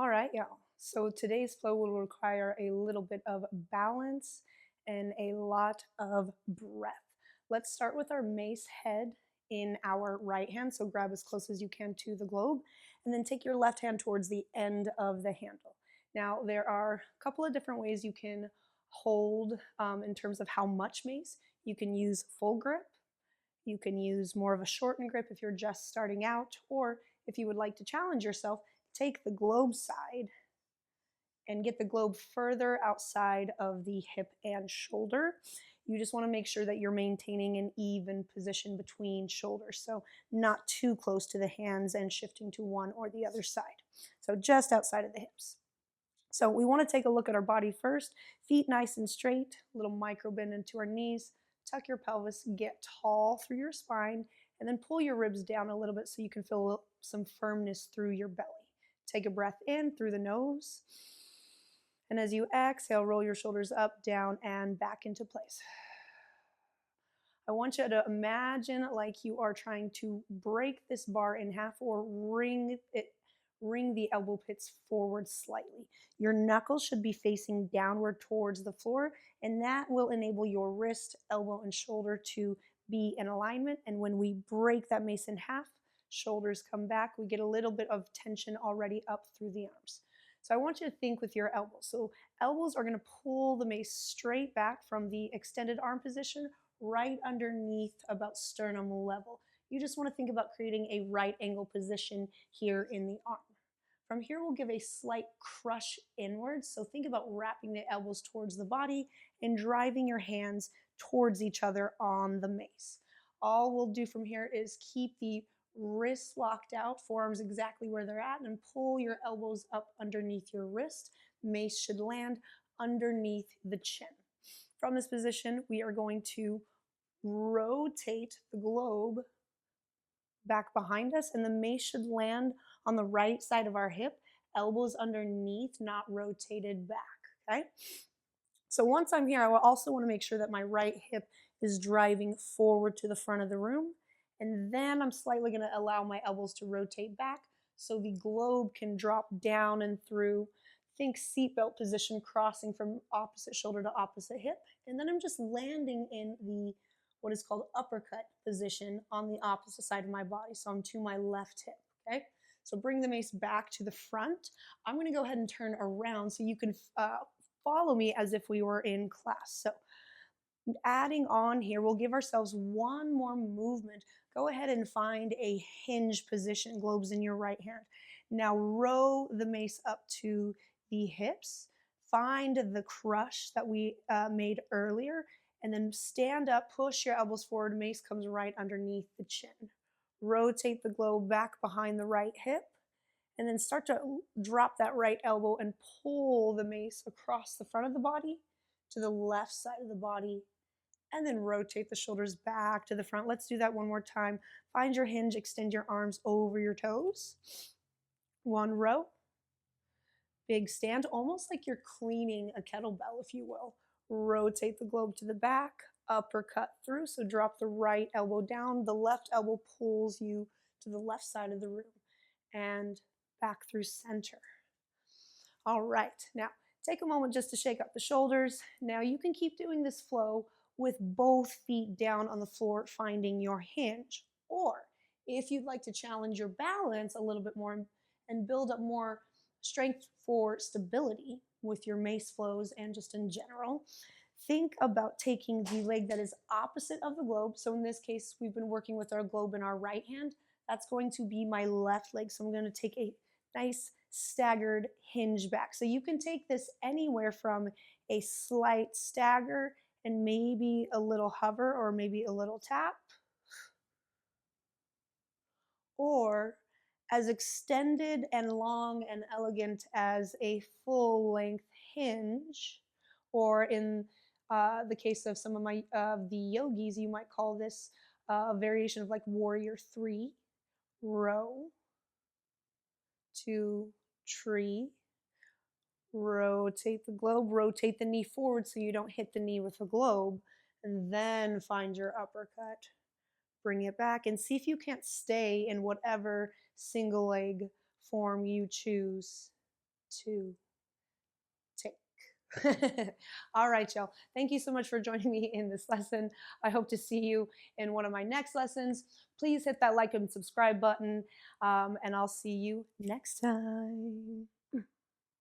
All right, y'all. So today's flow will require a little bit of balance and a lot of breath. Let's start with our mace head in our right hand. So grab as close as you can to the globe, and then take your left hand towards the end of the handle. Now, there are a couple of different ways you can hold in terms of how much mace. You can use full grip. You can use more of a shortened grip if you're just starting out, or if you would like to challenge yourself, take the globe side and get the globe further outside of the hip and shoulder. You just want to make sure that you're maintaining an even position between shoulders, so not too close to the hands and shifting to one or the other side. So just outside of the hips. So we want to take a look at our body first. Feet nice and straight, a little micro bend into our knees. Tuck your pelvis, get tall through your spine, and then pull your ribs down a little bit so you can feel some firmness through your belly. Take a breath in through the nose. And as you exhale, roll your shoulders up, down, and back into place. I want you to imagine like you are trying to break this bar in half or ring the elbow pits forward slightly. Your knuckles should be facing downward towards the floor, and that will enable your wrist, elbow, and shoulder to be in alignment. And when we break that mace in half, shoulders come back, we get a little bit of tension already up through the arms. So I want you to think with your elbows. So elbows are going to pull the mace straight back from the extended arm position right underneath about sternum level. You just want to think about creating a right angle position here in the arm. From here, we'll give a slight crush inwards. So think about wrapping the elbows towards the body and driving your hands towards each other on the mace. All we'll do from here is keep the wrists locked out, forearms exactly where they're at, and pull your elbows up underneath your wrist. Mace should land underneath the chin. From this position, we are going to rotate the globe back behind us, and the mace should land on the right side of our hip, elbows underneath, not rotated back, okay? So once I'm here, I will also want to make sure that my right hip is driving forward to the front of the room, and then I'm slightly going to allow my elbows to rotate back so the globe can drop down and through. Think seatbelt position, crossing from opposite shoulder to opposite hip, and then I'm just landing in the what is called uppercut position on the opposite side of my body. So I'm to my left hip, okay? So bring the mace back to the front. I'm gonna go ahead and turn around so you can follow me as if we were in class. So adding on here, we'll give ourselves one more movement. Go ahead and find a hinge position, globes in your right hand. Now row the mace up to the hips. Find the crush that we made earlier, and then stand up, push your elbows forward, mace comes right underneath the chin. Rotate the globe back behind the right hip, and then start to drop that right elbow and pull the mace across the front of the body to the left side of the body, and then rotate the shoulders back to the front. Let's do that one more time. Find your hinge, extend your arms over your toes. One row. Big stand, almost like you're cleaning a kettlebell, if you will. Rotate the globe to the back, uppercut through, so drop the right elbow down, the left elbow pulls you to the left side of the room, and back through center. All right, now take a moment just to shake up the shoulders. Now you can keep doing this flow with both feet down on the floor, finding your hinge. Or if you'd like to challenge your balance a little bit more and build up more strength for stability with your mace flows and just in general, think about taking the leg that is opposite of the globe. So in this case, we've been working with our globe in our right hand. That's going to be my left leg. So I'm going to take a nice staggered hinge back. So you can take this anywhere from a slight stagger and maybe a little hover or maybe a little tap, or as extended and long and elegant as a full length hinge, or in the case of some of the yogis, you might call this a variation of like warrior three, row, two, tree, rotate the globe, rotate the knee forward so you don't hit the knee with the globe, and then find your uppercut. Bring it back and see if you can't stay in whatever single leg form you choose. 2, take. All right, y'all. Thank you so much for joining me in this lesson. I hope to see you in one of my next lessons. Please hit that like and subscribe button, and I'll see you next time.